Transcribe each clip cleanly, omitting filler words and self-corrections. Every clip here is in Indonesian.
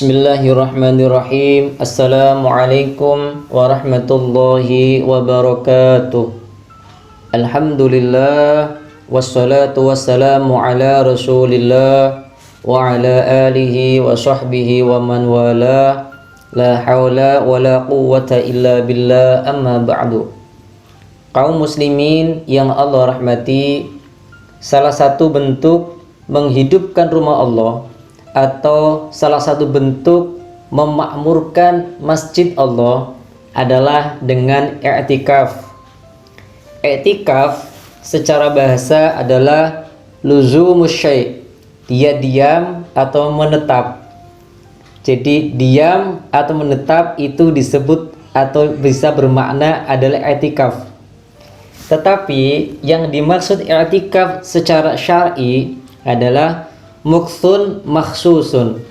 Bismillahirrahmanirrahim. Assalamualaikum warahmatullahi wabarakatuh. Alhamdulillah wassalatu wassalamu ala Rasulillah wa ala alihi wa sahbihi wa man wala. La haula wa la quwwata illa billah, amma ba'du. Kaum muslimin yang Allah rahmati, salah satu bentuk menghidupkan rumah Allah atau salah satu bentuk memakmurkan masjid Allah adalah dengan i'tikaf. I'tikaf secara bahasa adalah luzumus syai', dia diam atau menetap. Jadi diam atau menetap itu disebut atau bisa bermakna adalah i'tikaf. Tetapi yang dimaksud i'tikaf secara syar'i adalah muksun makhsusun,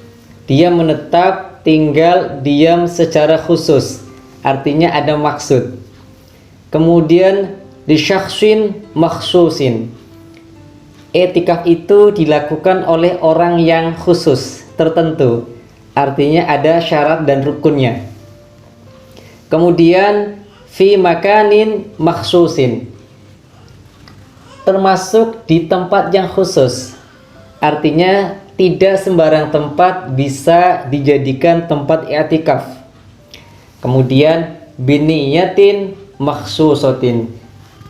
dia menetap, tinggal, diam secara khusus, artinya ada maksud. Kemudian di syakhsin makhsusin, i'tikaf itu dilakukan oleh orang yang khusus tertentu, artinya ada syarat dan rukunnya. Kemudian fi makanin makhsusin, termasuk di tempat yang khusus, artinya tidak sembarang tempat bisa dijadikan tempat i'tikaf. Kemudian biniyatin makhsusatin,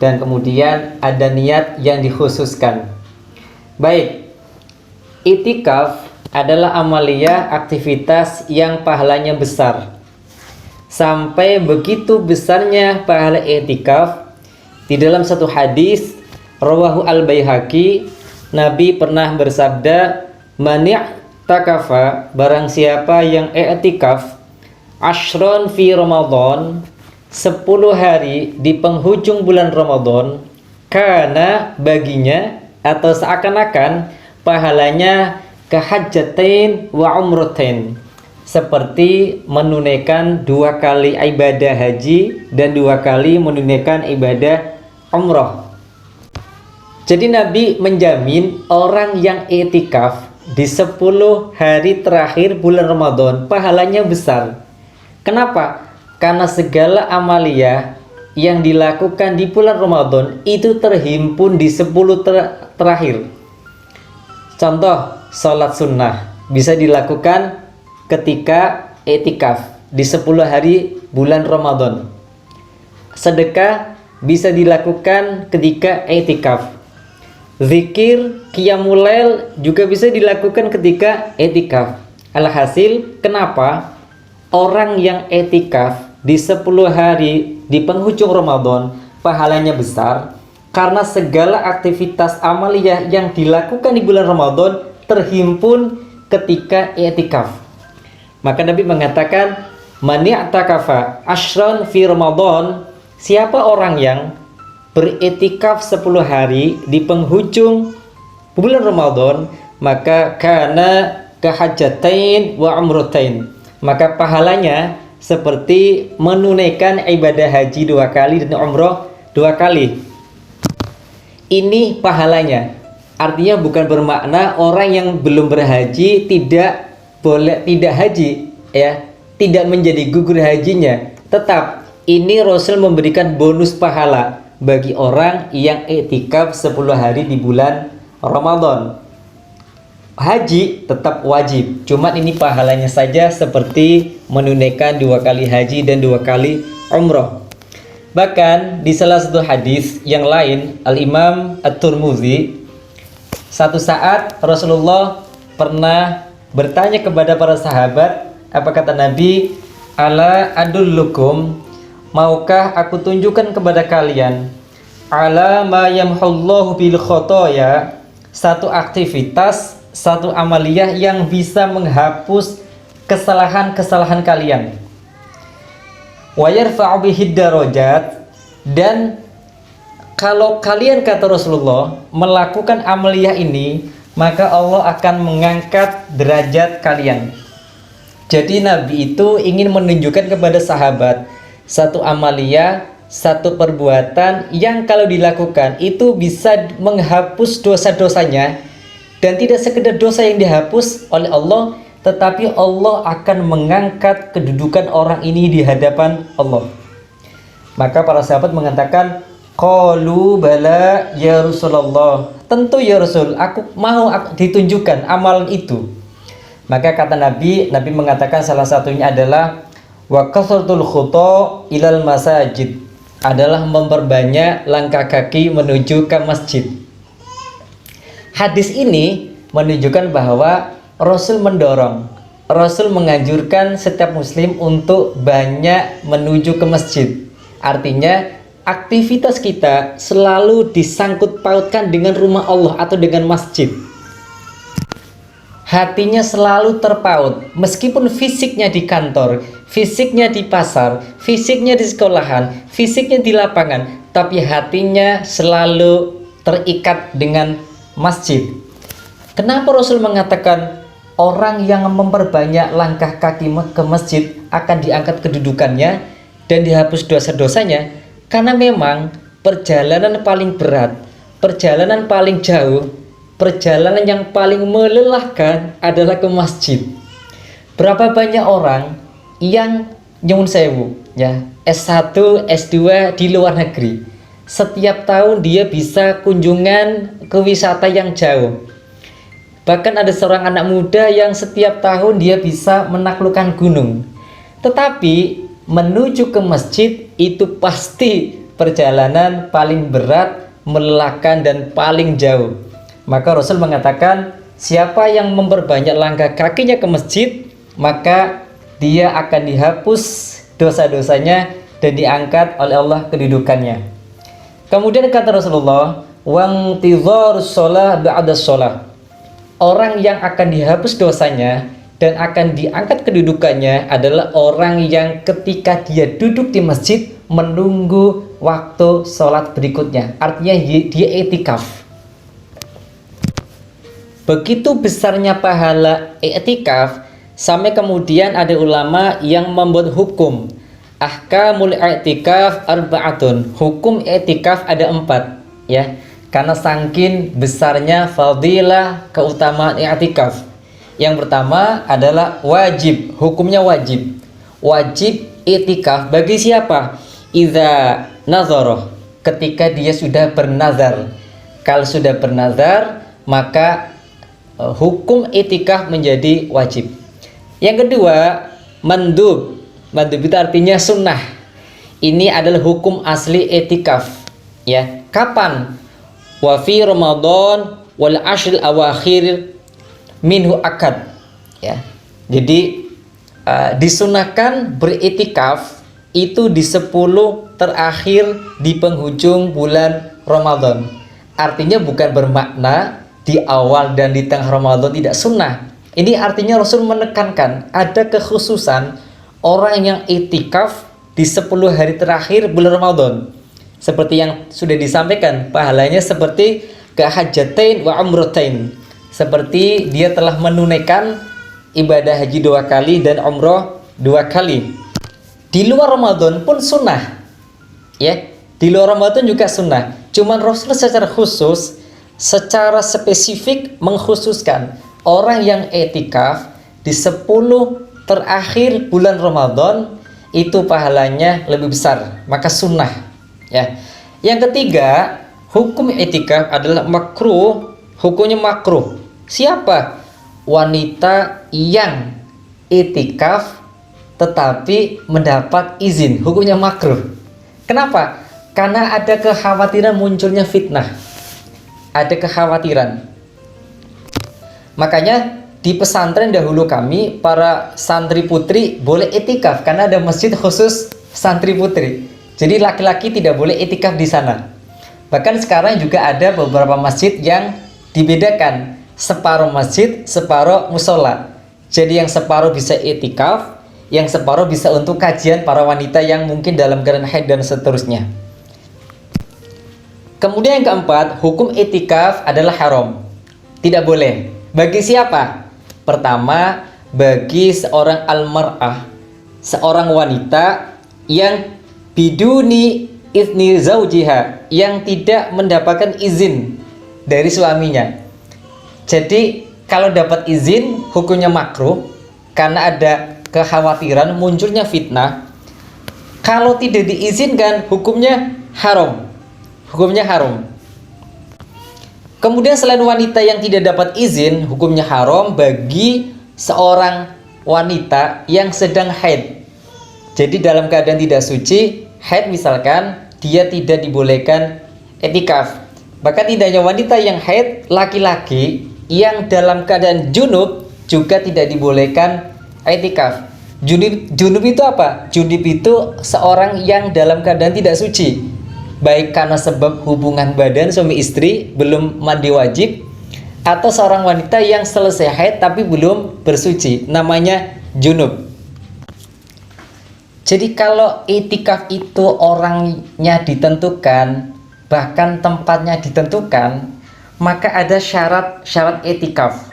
dan kemudian ada niat yang dikhususkan. Baik, i'tikaf adalah amaliyah aktivitas yang pahalanya besar. Sampai begitu besarnya pahala i'tikaf, di dalam satu hadis rawahu al-Baihaqi, Nabi pernah bersabda, "Mani'takafa, barang siapa yang i'tikaf ashron fi Ramadan, 10 hari di penghujung bulan Ramadan, karena baginya atau seakan-akan pahalanya kahajjatain wa umratain, seperti menunaikan 2 kali ibadah haji dan 2 kali menunaikan ibadah umrah." Jadi Nabi menjamin orang yang i'tikaf di 10 hari terakhir bulan Ramadan pahalanya besar. Kenapa? Karena segala amaliyah yang dilakukan di bulan Ramadan itu terhimpun di 10 terakhir. Contoh, sholat sunnah bisa dilakukan ketika i'tikaf di 10 hari bulan Ramadan. Sedekah bisa dilakukan ketika i'tikaf. Zikir, qiyamul lail juga bisa dilakukan ketika i'tikaf. Alhasil, kenapa orang yang i'tikaf di 10 hari di penghujung Ramadan pahalanya besar? Karena segala aktivitas amaliyah yang dilakukan di bulan Ramadan terhimpun ketika i'tikaf. Maka Nabi mengatakan, "Mani'takafa ashron fi Ramadan", siapa orang yang beriktikaf 10 hari di penghujung bulan Ramadan, maka kana kahajjatain wa umratain, maka pahalanya seperti menunaikan ibadah haji 2 kali dan umrah 2 kali. Ini pahalanya, artinya bukan bermakna orang yang belum berhaji tidak boleh tidak haji, ya, tidak menjadi gugur hajinya. Tetap ini Rasul memberikan bonus pahala bagi orang yang i'tikaf 10 hari di bulan Ramadan. Haji tetap wajib, cuman ini pahalanya saja seperti menunaikan 2 kali haji dan 2 kali umrah. Bahkan di salah satu hadis yang lain, Al-Imam At-Tirmidzi, satu saat Rasulullah pernah bertanya kepada para sahabat, apa kata Nabi? "Ala adullukum, maukah aku tunjukkan kepada kalian ala ma yamhullahu bil khotoya, satu aktivitas, satu amaliyah yang bisa menghapus kesalahan-kesalahan kalian, wa yarfa'u bihi darajat, dan kalau kalian," kata Rasulullah, "melakukan amaliyah ini, maka Allah akan mengangkat derajat kalian." Jadi Nabi itu ingin menunjukkan kepada sahabat satu amaliyah, satu perbuatan yang kalau dilakukan itu bisa menghapus dosa-dosanya, dan tidak sekedar dosa yang dihapus oleh Allah, tetapi Allah akan mengangkat kedudukan orang ini di hadapan Allah. Maka para sahabat mengatakan, qalu bala ya Rasulullah, tentu ya Rasul, aku mau ditunjukkan amalan itu. Maka kata Nabi mengatakan salah satunya adalah wa kasratul khuta ilal masajid, adalah memperbanyak langkah kaki menuju ke masjid. Hadis ini menunjukkan bahwa Rasul mendorong, Rasul menganjurkan setiap muslim untuk banyak menuju ke masjid. Artinya aktivitas kita selalu disangkut pautkan dengan rumah Allah atau dengan masjid. Hatinya selalu terpaut, meskipun fisiknya di kantor, fisiknya di pasar, fisiknya di sekolahan, fisiknya di lapangan, tapi hatinya selalu terikat dengan masjid. Kenapa Rasul mengatakan orang yang memperbanyak langkah kaki ke masjid akan diangkat kedudukannya dan dihapus dosa-dosanya? Karena memang perjalanan paling berat, perjalanan paling jauh, perjalanan yang paling melelahkan adalah ke masjid. Berapa banyak orang yang nyuwun sewu ya, S1, S2 di luar negeri. Setiap tahun dia bisa kunjungan ke wisata yang jauh. Bahkan ada seorang anak muda yang setiap tahun dia bisa menaklukkan gunung. Tetapi menuju ke masjid itu pasti perjalanan paling berat, melelahkan dan paling jauh. Maka Rasul mengatakan, siapa yang memperbanyak langkah kakinya ke masjid, maka dia akan dihapus dosa-dosanya dan diangkat oleh Allah kedudukannya. Kemudian kata Rasulullah, wang tidharus shalah ba'da shalah. Orang yang akan dihapus dosanya dan akan diangkat kedudukannya adalah orang yang ketika dia duduk di masjid menunggu waktu sholat berikutnya. Artinya dia i'tikaf. Begitu besarnya pahala i'tikaf sampai kemudian ada ulama yang membuat hukum. Ahkamul i'tikaf arba'atun. Hukum i'tikaf ada 4 ya. Karena saking besarnya fadilah keutamaan i'tikaf. Yang pertama adalah wajib, hukumnya wajib. Wajib i'tikaf bagi siapa? Idza nazara, ketika dia sudah bernazar. Kalau sudah bernazar, maka hukum i'tikaf menjadi wajib. Yang kedua, mandub. Mandub itu artinya sunnah. Ini adalah hukum asli i'tikaf ya. Kapan? Wa fi Ramadan wal ashril awakhir minhu akad ya. Jadi disunahkan beriktikaf itu di 10 terakhir di penghujung bulan Ramadan. Artinya bukan bermakna di awal dan di tengah Ramadan tidak sunnah. Ini artinya Rasul menekankan ada kekhususan orang yang iktikaf di 10 hari terakhir bulan Ramadan. Seperti yang sudah disampaikan, pahalanya seperti kahajjatain wa umratain. Seperti dia telah menunaikan ibadah haji 2 kali dan umroh 2 kali. Di luar Ramadan pun sunnah ya, di luar Ramadan juga sunnah. Cuman Rasul secara khusus, secara spesifik mengkhususkan orang yang i'tikaf di 10 terakhir bulan Ramadan itu pahalanya lebih besar, maka sunnah ya. Yang ketiga, hukum i'tikaf adalah makruh, hukumnya makruh. Siapa? Wanita yang i'tikaf tetapi mendapat izin, hukumnya makruh. Kenapa? Karena ada kekhawatiran munculnya fitnah. Ada kekhawatiran. Makanya di pesantren dahulu kami, para santri putri boleh i'tikaf karena ada masjid khusus santri putri. Jadi laki-laki tidak boleh i'tikaf di sana. Bahkan sekarang juga ada beberapa masjid yang dibedakan, separuh masjid, separuh musola. Jadi yang separuh bisa i'tikaf, yang separuh bisa untuk kajian para wanita yang mungkin dalam keadaan haid dan seterusnya. Kemudian yang keempat, hukum i'tikaf adalah haram, tidak boleh. Bagi siapa? Pertama, bagi seorang almar'ah, seorang wanita yang biduni izni zaujiha, yang tidak mendapatkan izin dari suaminya. Jadi kalau dapat izin hukumnya makruh karena ada kekhawatiran munculnya fitnah. Kalau tidak diizinkan hukumnya haram. Hukumnya haram. Kemudian selain wanita yang tidak dapat izin, hukumnya haram bagi seorang wanita yang sedang haid. Jadi dalam keadaan tidak suci, haid misalkan, dia tidak dibolehkan etikaf. Bahkan tidak hanya wanita yang haid, laki-laki yang dalam keadaan junub juga tidak dibolehkan etikaf. Junub itu apa? Junub itu seorang yang dalam keadaan tidak suci, baik karena sebab hubungan badan suami istri belum mandi wajib, atau seorang wanita yang selesai haid tapi belum bersuci, namanya junub. Jadi kalau itikaf itu orangnya ditentukan, bahkan tempatnya ditentukan, maka ada syarat itikaf.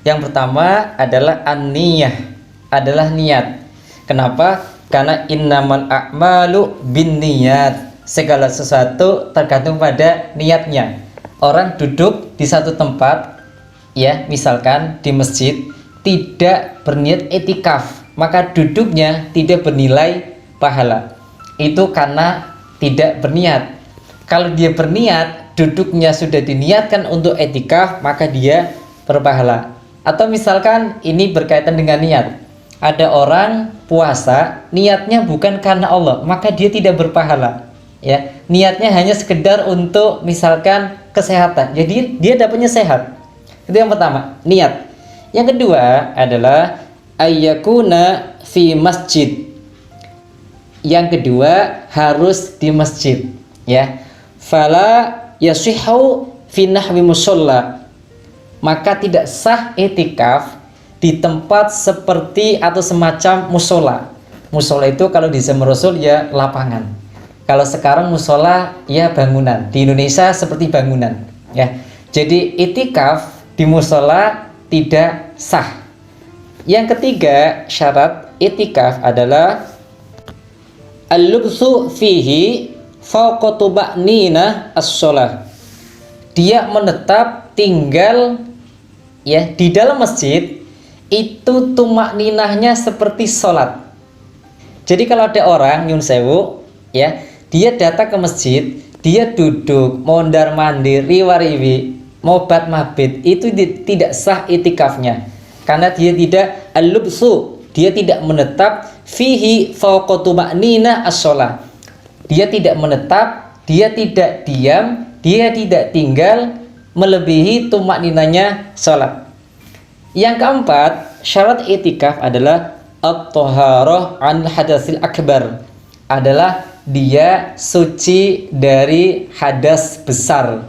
Yang pertama adalah an-niyah, adalah niat. Kenapa? Karena innamal a'malu binniyat. Segala sesuatu tergantung pada niatnya. Orang duduk di satu tempat, ya, misalkan di masjid, tidak berniat etikaf, maka duduknya tidak bernilai pahala. Itu karena tidak berniat. Kalau dia berniat, duduknya sudah diniatkan untuk etikaf, maka dia berpahala. Atau misalkan ini berkaitan dengan niat. Ada orang puasa, niatnya bukan karena Allah, maka dia tidak berpahala. Ya, niatnya hanya sekedar untuk misalkan kesehatan, jadi dia dapatnya sehat. Itu yang pertama, niat. Yang kedua adalah ayyakuna fi masjid. Yang kedua harus di masjid, ya. Fala yasihhu fi nahwi musalla. Maka tidak sah itikaf di tempat seperti atau semacam musola. Musola itu kalau di zaman Rasul ya lapangan. Kalau sekarang musola ya bangunan. Di Indonesia seperti bangunan, ya. Jadi itikaf di musola tidak sah. Yang ketiga syarat itikaf adalah al-lubthu fihi fawqa tuma'ninah as-shalah. Dia menetap tinggal, ya, di dalam masjid itu tumakninahnya seperti sholat. Jadi kalau ada orang nyun sewu, ya, dia datang ke masjid, dia duduk mondar mandir riwa-riwi mobat mabit, itu tidak sah itikafnya karena dia tidak al-lubsu, dia tidak menetap fihi fawqa tuma'ninah as-shalah. Dia tidak menetap, dia tidak diam, dia tidak tinggal melebihi tumakninahnya sholat. Yang keempat, syarat itikaf adalah at-thaharah an hadasil akbar, adalah dia suci dari hadas besar.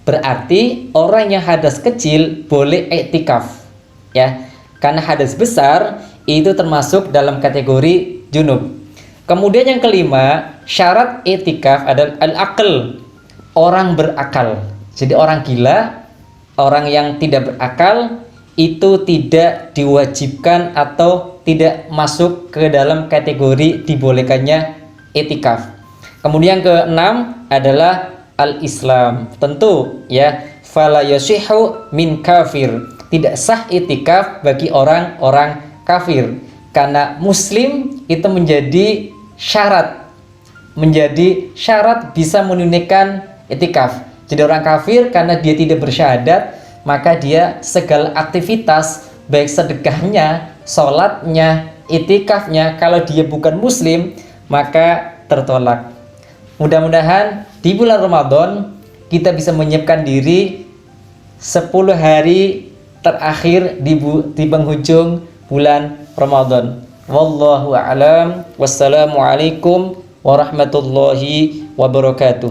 Berarti orang yang hadas kecil boleh iktikaf, ya. Karena hadas besar itu termasuk dalam kategori junub. Kemudian yang kelima, syarat iktikaf adalah al-aql, orang berakal. Jadi orang gila, orang yang tidak berakal itu tidak diwajibkan atau tidak masuk ke dalam kategori dibolehkannya itikaf. Kemudian keenam adalah al-Islam. Tentu, ya, fala yasihhu min kafir. Tidak sah itikaf bagi orang-orang kafir karena muslim itu menjadi syarat bisa menunaikan itikaf. Jadi orang kafir karena dia tidak bersyahadat, maka dia segala aktivitas baik sedekahnya, sholatnya, itikafnya, kalau dia bukan muslim maka tertolak. Mudah-mudahan di bulan Ramadan kita bisa menyiapkan diri 10 hari terakhir di penghujung bulan Ramadan. Wallahu a'lam. Wassalamualaikum warahmatullahi wabarakatuh.